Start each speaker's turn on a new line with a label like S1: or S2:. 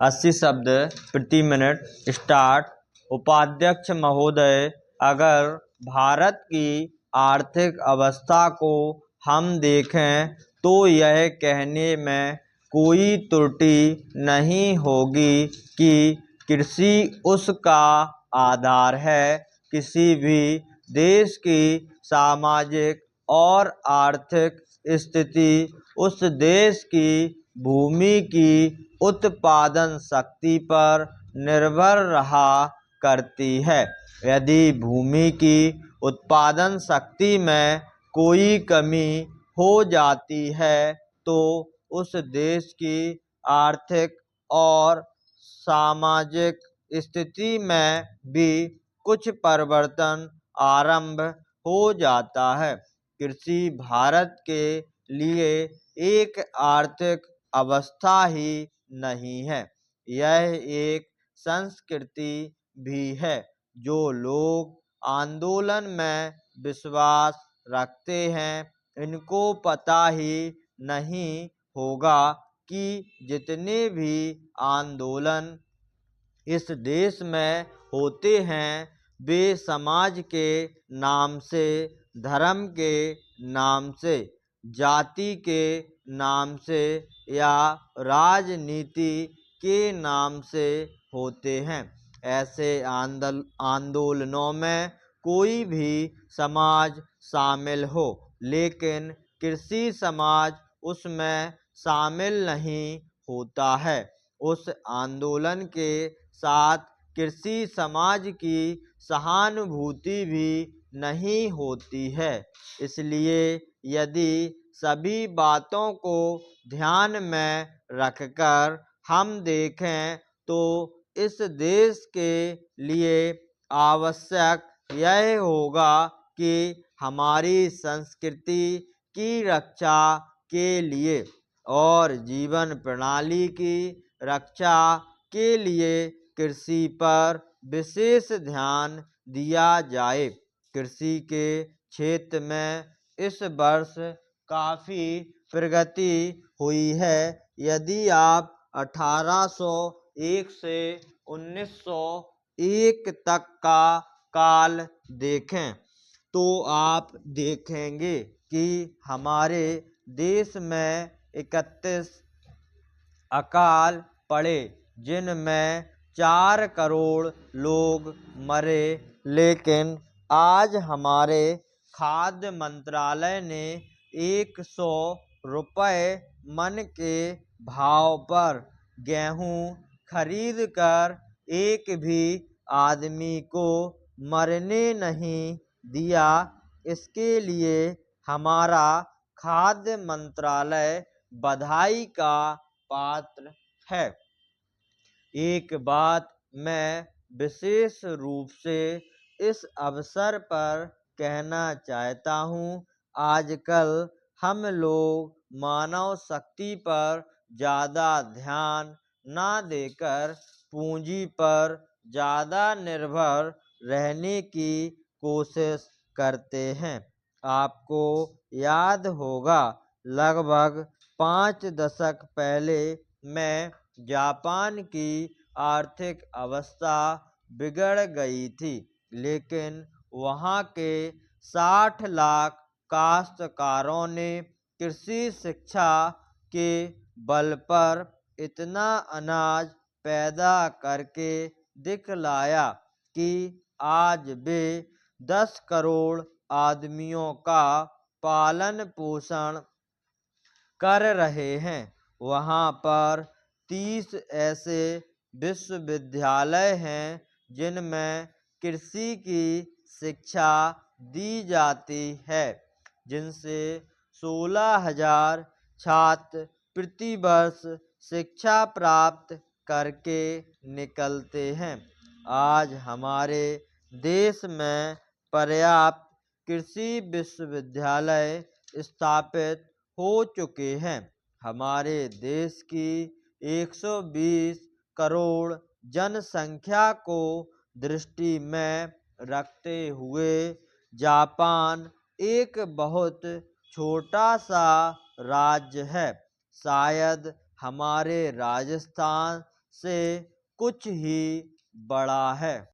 S1: 80 शब्द प्रति minute. Start. उपाध्यक्ष महोदय, अगर भारत की आर्थिक अवस्था को हम देखें तो यह कहने में कोई त्रुटि नहीं होगी कि कृषि उसका आधार है। किसी भी देश की सामाजिक और आर्थिक स्थिति उस देश की भूमि की उत्पादन शक्ति पर निर्भर रहा करती है। यदि भूमि की उत्पादन शक्ति में कोई कमी हो जाती है तो उस देश की आर्थिक और सामाजिक स्थिति में भी कुछ परिवर्तन आरंभ हो जाता है। कृषि भारत के लिए एक आर्थिक अवस्था ही नहीं है, यह एक संस्कृति भी है। जो लोग आंदोलन में विश्वास रखते हैं, इनको पता ही नहीं होगा कि जितने भी आंदोलन इस देश में होते हैं वे समाज के नाम से, धर्म के नाम से, जाति के नाम से या राजनीति के नाम से होते हैं। ऐसे आंदोलनों में कोई भी समाज शामिल हो, लेकिन कृषि समाज उसमें शामिल नहीं होता है। उस आंदोलन के साथ कृषि समाज की सहानुभूति भी नहीं होती है। इसलिए यदि सभी बातों को ध्यान में रखकर हम देखें तो इस देश के लिए आवश्यक यह होगा कि हमारी संस्कृति की रक्षा के लिए और जीवन प्रणाली की रक्षा के लिए कृषि पर विशेष ध्यान दिया जाए। कृषि के क्षेत्र में इस वर्ष काफ़ी प्रगति हुई है। यदि आप 1801 से 1901 तक का काल देखें तो आप देखेंगे कि हमारे देश में 31 अकाल पड़े, जिनमें 4 करोड़ लोग मरे। लेकिन आज हमारे खाद्य मंत्रालय ने 100 रुपये मन के भाव पर गेहूं खरीद कर एक भी आदमी को मरने नहीं दिया। इसके लिए हमारा खाद्य मंत्रालय बधाई का पात्र है। एक बात मैं विशेष रूप से इस अवसर पर कहना चाहता हूँ। आजकल हम लोग मानव शक्ति पर ज़्यादा ध्यान ना देकर पूंजी पर ज़्यादा निर्भर रहने की कोशिश करते हैं। आपको याद होगा लगभग 5 दशक पहले मैं जापान की आर्थिक अवस्था बिगड़ गई थी, लेकिन वहाँ के 60 लाख काश्तकारों ने कृषि शिक्षा के बल पर इतना अनाज पैदा करके दिखलाया कि आज वे 10 करोड़ आदमियों का पालन पोषण कर रहे हैं। वहाँ पर 30 ऐसे विश्वविद्यालय हैं जिनमें कृषि की शिक्षा दी जाती है, जिनसे 16,000 छात्र प्रति वर्ष शिक्षा प्राप्त करके निकलते हैं। आज हमारे देश में पर्याप्त कृषि विश्वविद्यालय स्थापित हो चुके हैं। हमारे देश की 120 करोड़ जनसंख्या को दृष्टि में रखते हुए जापान एक बहुत छोटा सा राज्य है। शायद हमारे राजस्थान से कुछ ही बड़ा है।